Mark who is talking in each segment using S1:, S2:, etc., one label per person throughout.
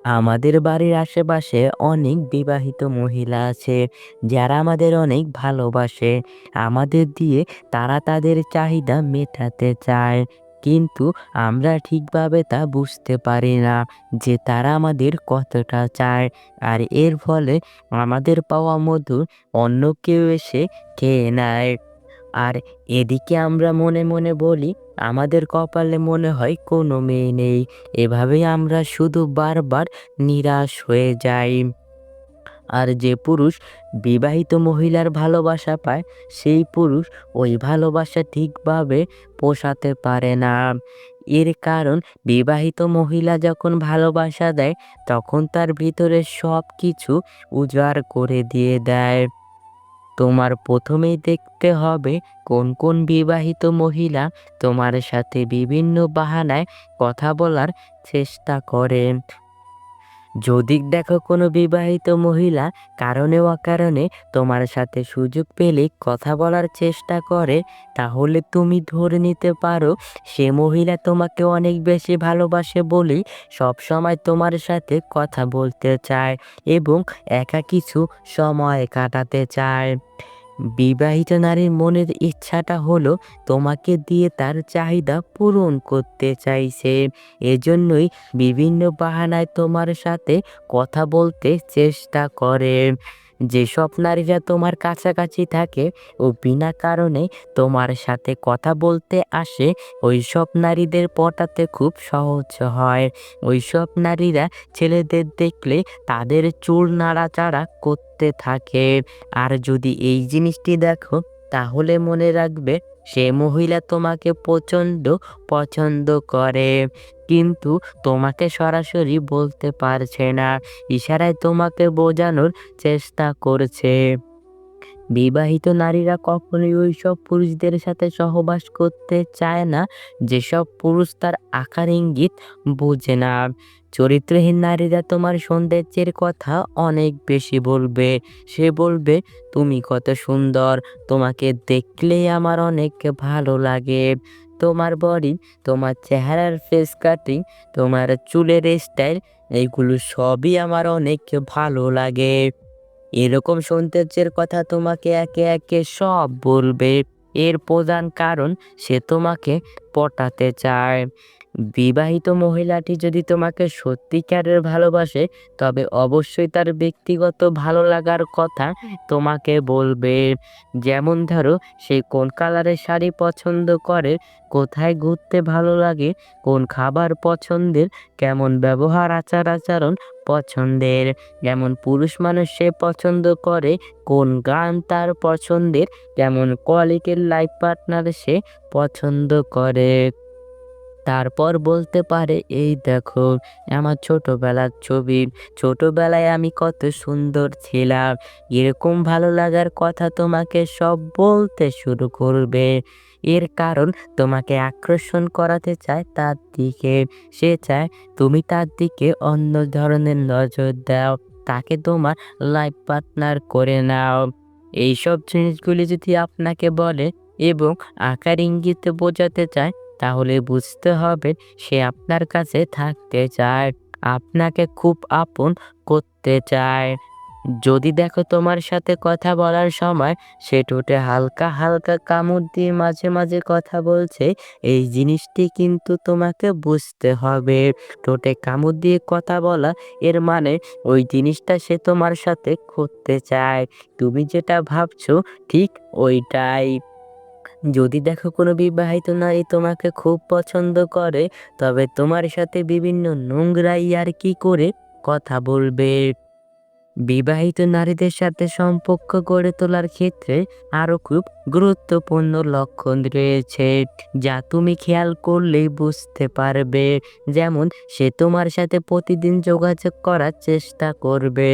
S1: আমাদের বাড়ির আশেপাশে অনেক বিবাহিত মহিলা আছে যারা আমাদের অনেক ভালোবাসে। আমাদের দিয়ে তারা তাদের চাহিদা মেটাতে চায়। কিন্তু আমরা ঠিকভাবে তা বুঝতে পারি না যে তারা আমাদের কতটা চায়। আর এর ফলে আমাদের পাওয়া মধু অন্য কেউ এসে খেয়ে নেয়। আর এদিকে আমরা মনে মনে বলি আমাদের কপালে মনে হয় কোনো মেয়ে নেই। এভাবেই আমরা শুধু বারবার নিরাশ হয়ে যাই। আর যে পুরুষ বিবাহিত মহিলার ভালোবাসা পায়, সেই পুরুষ ওই ভালোবাসা ঠিকভাবে পোষাতে পারে না। এর কারণ বিবাহিত মহিলা যখন ভালোবাসা দেয়, তখন তার ভিতরে সব কিছু উজাড় করে দিয়ে দেয়। তোমার প্রথমেই দেখতে হবে কোন কোন বিবাহিত মহিলা তোমার সাথে বিভিন্ন বাহানায় কথা বলার চেষ্টা করে। যদি দেখো কোনো বিবাহিত মহিলা কারণে অকারণে তোমার সাথে সুযোগ পেলে কথা বলার চেষ্টা করে, তাহলে তুমি ধরে নিতে পারো সে মহিলা তোমাকে অনেক বেশি ভালোবাসে বলেই সবসময় তোমার সাথে কথা বলতে চায় এবং একা কিছু সময় কাটাতে চায়। বিবাহিত নারীর মনের ইচ্ছাটা হলো তোমাকে দিয়ে তার চাহিদা পূরণ করতে চাইছে। এজন্যই বিভিন্ন বাহানায় তোমার সাথে কথা বলতে চেষ্টা করে। যেসব নারীরা তোমার কাছাকাছি থাকে ও বিনা কারণে তোমার সাথে কথা বলতে আসে, ওইসব নারীদের পটাতে খুব সহজ হয়। ওইসব নারীরা ছেলেদের দেখলে তাদের চুল নাড়াচাড়া করতে থাকে। আর যদি এই জিনিসটি দেখো, তাহলে মনে রাখবে সে মহিলা তোমাকে প্রচণ্ড পছন্দ করে, কিন্তু তোমাকে সরাসরি বলতে পারছে না, ইশারায় তোমাকে বোঝানোর চেষ্টা করছে। বিবাহিত নারীরা কখনোই ওইসব পুরুষদের সাথে সহবাস করতে চায় না যেসব পুরুষ তার আকার ইঙ্গিত বোঝে না। চরিত্রহীন নারীরা তোমার সৌন্দর্যের কথা অনেক বেশি বলবে। সে বলবে, তুমি কত সুন্দর, তোমাকে দেখলেই আমার অনেক ভালো লাগে। তোমার বডি, তোমার চেহারার ফেস কাটিং, তোমার চুলের স্টাইল, এইগুলো সবই আমার অনেক ভালো লাগে। এরকম সৌন্দর্যের কথা তোমাকে একে একে সব বলবে। এর প্রধান কারণ সে তোমাকে পটাতে চায়। বিবাহিত মহিলাটি যদি তোমাকে সত্যিকারের ভালোবাসে, তবে অবশ্যই তার ব্যক্তিগত ভালো লাগার কথা তোমাকে বলবে। যেমন ধরো, সে কোন কালারের শাড়ি পছন্দ করে, কোথায় ঘুরতে ভালো লাগে, কোন খাবার পছন্দের, কেমন ব্যবহার আচার আচরণ পছন্দের। যেমন পুরুষ মানুষ সে পছন্দ করে কোন গান তার পছন্দের, কেমন কোয়ালিটির লাইফ পার্টনার সে পছন্দ করে। তারপর বলতে পারে, এই দেখো আমার ছোটবেলার ছবি, ছোটবেলায় আমি কত সুন্দর ছিলাম। এরকম ভালো লাগার কথা তোমাকে সব বলতে শুরু করবে। এর কারণ তোমাকে আকর্ষণ করাতে চায় তার দিকে। সে চায় তুমি তার দিকে অন্য ধরনের নজর দাও, তাকে তোমার লাইফ পার্টনার করে নাও। এইসব জিনিসগুলি যদি আপনাকে বলে এবং আকার ইঙ্গিতে বোঝাতে চায়, তাহলে বুঝতে হবে সে আপনার কাছে থাকতে চায়, আপনাকে খুব আপন করতে চায়। যদি দেখো তোমার সাথে কথা বলার সময় সে ঠোঁটে হালকা হালকা কামড় দিয়ে মাঝে মাঝে কথা বলছে, এই জিনিসটি কিন্তু তোমাকে বুঝতে হবে। ঠোঁটে কামড় দিয়ে কথা বলা, এর মানে ওই জিনিসটা সে তোমার সাথে করতে চায়। তুমি যেটা ভাবছো ঠিক ওইটাই। যদি দেখো কোনো বিবাহিত নারী তোমাকে খুব পছন্দ করে, তবে তোমার সাথে বিভিন্ন নোংরা ইয়ার্কি করে কথা বলবে। বিবাহিত নারীদের সাথে সম্পর্ক গড়ে তোলার ক্ষেত্রে আরো খুব গুরুত্বপূর্ণ লক্ষণ রয়েছে, যা তুমি খেয়াল করলেই বুঝতে পারবে। যেমন, সে তোমার সাথে প্রতিদিন যোগাযোগ করার চেষ্টা করবে।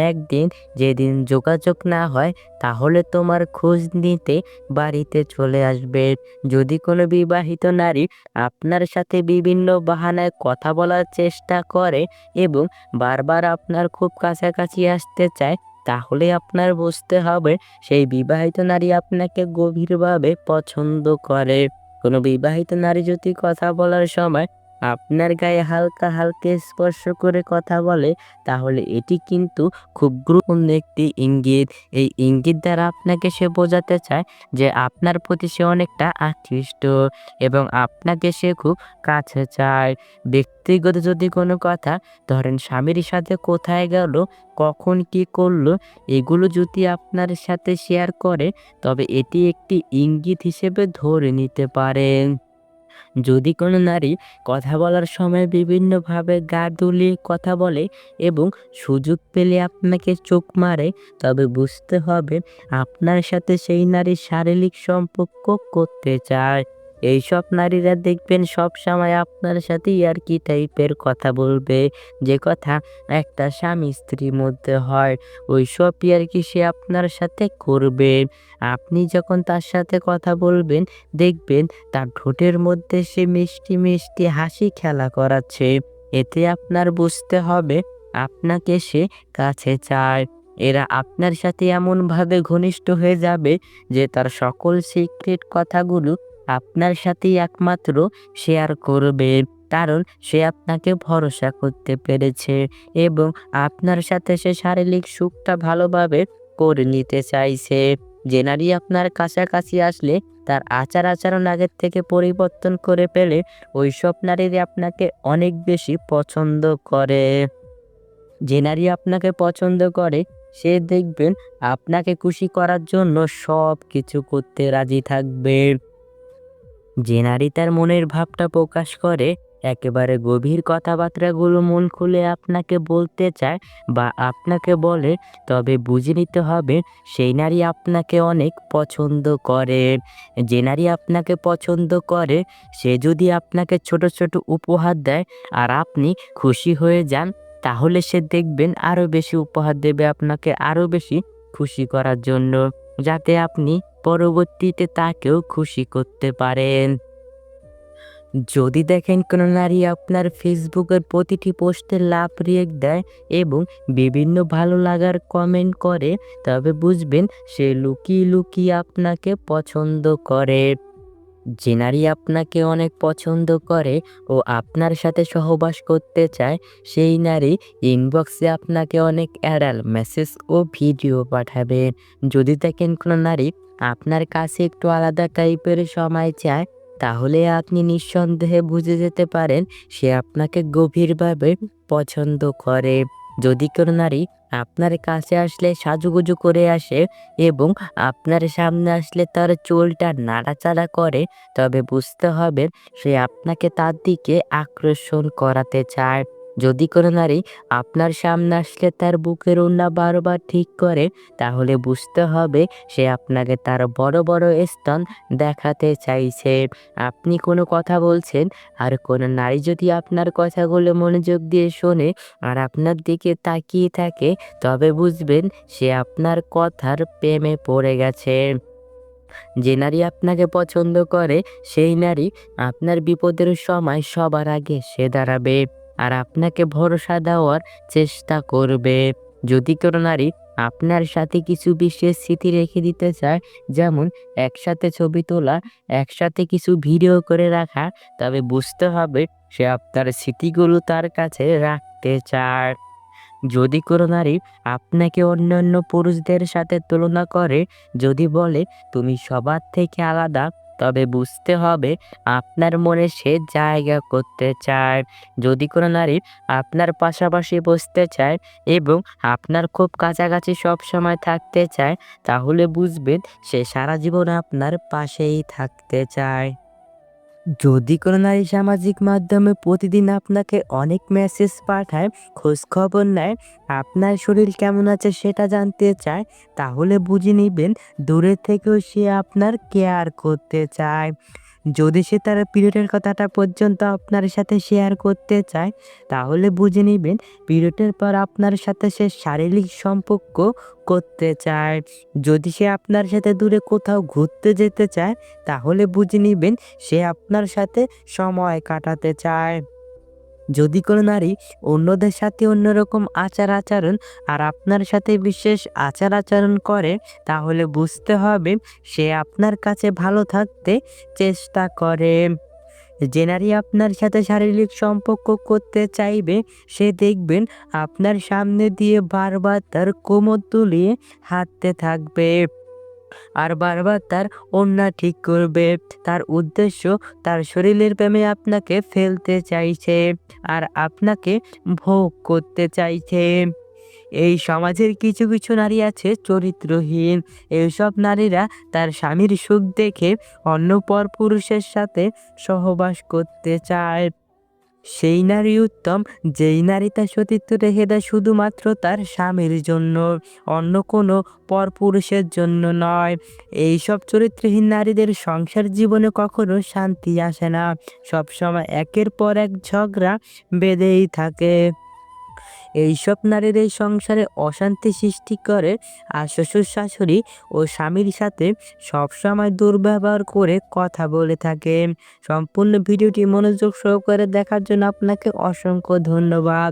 S1: একদিন যেদিন যোগাযোগ না হয়, তাহলে তোমার খোঁজ নিতে বাড়িতে চলে আসবে। যদি কোনো বিবাহিত নারী আপনার সাথে বিভিন্ন বাহানায় কথা বলার চেষ্টা করে এবং বারবার আপনার খুব কাছাকাছি আসতে চায়, তাহলে আপনার বুঝতে হবে সেই বিবাহিত নারী আপনাকে গভীরভাবে পছন্দ করে। কোনো বিবাহিত নারী যদি কথা বলার সময় আপনার গায়ে হালকা হালকা স্পর্শ করে কথা বলে, তাহলে এটি কিন্তু খুব গুরুত্বপূর্ণ একটি ইঙ্গিত। এই ইঙ্গিত দ্বারা আপনাকে সে বোঝাতে চায় যে আপনার প্রতি সে অনেকটা আকৃষ্ট এবং আপনাকে সে খুব কাছে চায়। ব্যক্তিগত যদি কোনো কথা, ধরেন স্বামীর সাথে কোথায় গেল, কখন কি করলো, এগুলো যদি আপনার সাথে শেয়ার করে, তবে এটি একটি ইঙ্গিত হিসেবে ধরে নিতে পারেন। যদি কোনো নারী কথা বলার সময় বিভিন্নভাবে গা দুলিয়ে কথা বলে এবং সুযোগ পেলে আপনাকে চোখ মারে, তবে বুঝতে হবে আপনার সাথে সেই নারী শারীরিক সম্পর্ক করতে চায়। এইসব নারীরা দেখবেন সবসময় আপনার সাথে ইয়ার্কি টাইপের কথা বলবে, যে কথা একটা স্বামী স্ত্রীর মধ্যে হয়, ওইসব ইয়ার্কি সে আপনার সাথে করবে। আপনি যখন তার সাথে কথা বলবেন, দেখবেন তার ঠোঁটের মধ্যে সে মিষ্টি মিষ্টি হাসি খেলা করাচ্ছে। এতে আপনার বুঝতে হবে আপনাকে সে কাছে চায়। এরা আপনার সাথে এমনভাবে ঘনিষ্ঠ হয়ে যাবে যে তার সকল সিক্রেট কথাগুলো আপনার সাথেই একমাত্র শেয়ার করবে, কারণ সে আপনাকে ভরসা করতে পেরেছে এবং আপনার সাথে সে শারীরিক সুখটা ভালোভাবে করে নিতে চাইছে। যে নারী আপনার কাছাকাছি আসলে তার আচার-আচরণ আগের থেকে পরিবর্তন করে ফেলে, ওইসব নারীরা আপনাকে অনেক বেশি পছন্দ করে। যে নারী আপনাকে পছন্দ করে, সে দেখবেন আপনাকে খুশি করার জন্য সবকিছু করতে রাজি থাকবে। যে নারী তার মনের ভাবটা প্রকাশ করে, একেবারে গভীর কথাবার্তাগুলো মন খুলে আপনাকে বলতে চায় বা আপনাকে বলে, তবে বুঝে নিতে হবে সেই নারী আপনাকে অনেক পছন্দ করে। যে নারী আপনাকে পছন্দ করে, সে যদি আপনাকে ছোট ছোট উপহার দেয় আর আপনি খুশি হয়ে যান, তাহলে সে দেখবেন আরো বেশি উপহার দেবে আপনাকে আরো বেশি খুশি করার জন্য, যাতে আপনি পরবর্তীতে তাকেও খুশি করতে পারেন। যদি দেখেন কোনো নারী আপনার ফেসবুকের প্রতিটি পোস্টে লাভ রিয়েক্ট দেয় এবং বিভিন্ন ভালো লাগার কমেন্ট করে, তবে বুঝবেন সে লুকিয়ে লুকিয়ে আপনাকে পছন্দ করে। যে নারী আপনাকে অনেক পছন্দ করে ও আপনার সাথে সহবাস করতে চায়, সেই নারী ইনবক্সে আপনাকে অনেক অ্যাডাল মেসেজ ও ভিডিও পাঠাবে। যদি দেখেন কোনো নারী আপনার কাছে একটু আলাদা টাইপের সময় চায়, তাহলে আপনি নিঃসন্দেহে বুঝে যেতে পারেন সে আপনাকে গভীরভাবে পছন্দ করে। যদি কোনো নারী আপনার কাছে আসলে সাজুগুজু করে আসে এবং আপনার সামনে আসলে তার চুলটা নাড়াচাড়া করে, তবে বুঝতে হবে সে আপনাকে তার দিকে আকর্ষণ করাতে চায়। যদি কোনো নারী আপনার সামনে আসলে তার বুকের ওড়না বারবার ঠিক করে, তাহলে বুঝতে হবে সে আপনাকে তার বড় বড় স্তন দেখাতে চাইছে। আপনি কোনো কথা বলছেন আর কোনো নারী যদি আপনার কথাগুলো মনোযোগ দিয়ে শোনে আর আপনার দিকে তাকিয়ে থাকে, তবে বুঝবেন সে আপনার কথার প্রেমে পড়ে গেছে। যে নারী আপনাকে পছন্দ করে, সেই নারী আপনার বিপদের সময় সবার আগে সে দাঁড়াবে আর আপনাকে ভরসা দেওয়ার চেষ্টা করবে। যদি কোনো নারী আপনার সাথে কিছু বিশেষ স্মৃতি রেখে দিতে চায়, যেমন একসাথে ছবি তোলা, একসাথে কিছু ভিডিও করে রাখা, তবে বুঝতে হবে সে আপনার স্মৃতিগুলো তার কাছে রাখতে চায়। যদি কোনো নারী আপনাকে অন্যান্য পুরুষদের সাথে তুলনা করে, যদি বলে তুমি সবার থেকে আলাদা, তবে বুঝতে হবে আপনার মনে সে জায়গা করতে চায়। যদি কোনো নারী আপনার পাশাপাশি বসতে চায় এবং আপনার খুব কাছাকাছি সবসময় থাকতে চায়, তাহলে বুঝবেন সে সারা জীবন আপনার পাশেই থাকতে চায়। যদি কোনো নারী সামাজিক মাধ্যমে প্রতিদিন আপনাকে অনেক মেসেজ পাঠায়, খোঁজ খবর নেয়, আপনার শরীর কেমন আছে সেটা জানতে চায়, তাহলে বুঝে নিবেন দূরে থেকেও সে আপনার কেয়ার করতে চায়। যদি সে তার পিরিয়ডের কথাটা পর্যন্ত আপনার সাথে শেয়ার করতে চায়, তাহলে বুঝে নিবেন পিরিয়ডের পর আপনার সাথে সে শারীরিক সম্পর্ক করতে চায়। যদি সে আপনার সাথে দূরে কোথাও ঘুরতে যেতে চায়, তাহলে বুঝে নিবেন সে আপনার সাথে সময় কাটাতে চায়। যদি কোনো নারী অন্যদের সাথে অন্যরকম আচার-আচরণ আর আপনার সাথে বিশেষ আচার-আচরণ করে, তাহলে বুঝতে হবে সে আপনার কাছে ভালো থাকতে চেষ্টা করে। যে নারী আপনার সাথে শারীরিক সম্পর্ক করতে চাইবে সে দেখবেন আপনার সামনে দিয়ে বারবার তার কোমর দুলিয়ে হাঁটতে থাকবে আর বারবার তার ওড়না ঠিক করবে। তার উদ্দেশ্য তার শরীরের প্রেমে আপনাকে ফেলতে চাইছে আর আপনাকে ভোগ করতে চাইছে। এই সমাজের কিছু নারী আছে চরিত্রহীন। এইসব নারীরা তার স্বামীর সুখ দেখে অন্য পরপুরুষের সাথে সহবাস করতে চায়। সেই নারী উত্তম যেই নারী তার সতীত্ব রেখে দেয় শুধুমাত্র তার স্বামীর জন্য, অন্য কোনো পরপুরুষের জন্য নয়। এইসব চরিত্রহীন নারীদের সংসার জীবনে কখনো শান্তি আসে না। সবসময় একের পর এক ঝগড়া বেঁধেই থাকে। এইসব নারীর এই সংসারে অশান্তি সৃষ্টি করে আর শ্বশুর-শাশুড়ি ও স্বামীর সাথে সবসময় দুর্ব্যবহার করে কথা বলে থাকে। সম্পূর্ণ ভিডিওটি মনোযোগ সহকারে দেখার জন্য আপনাকে অসংখ্য ধন্যবাদ।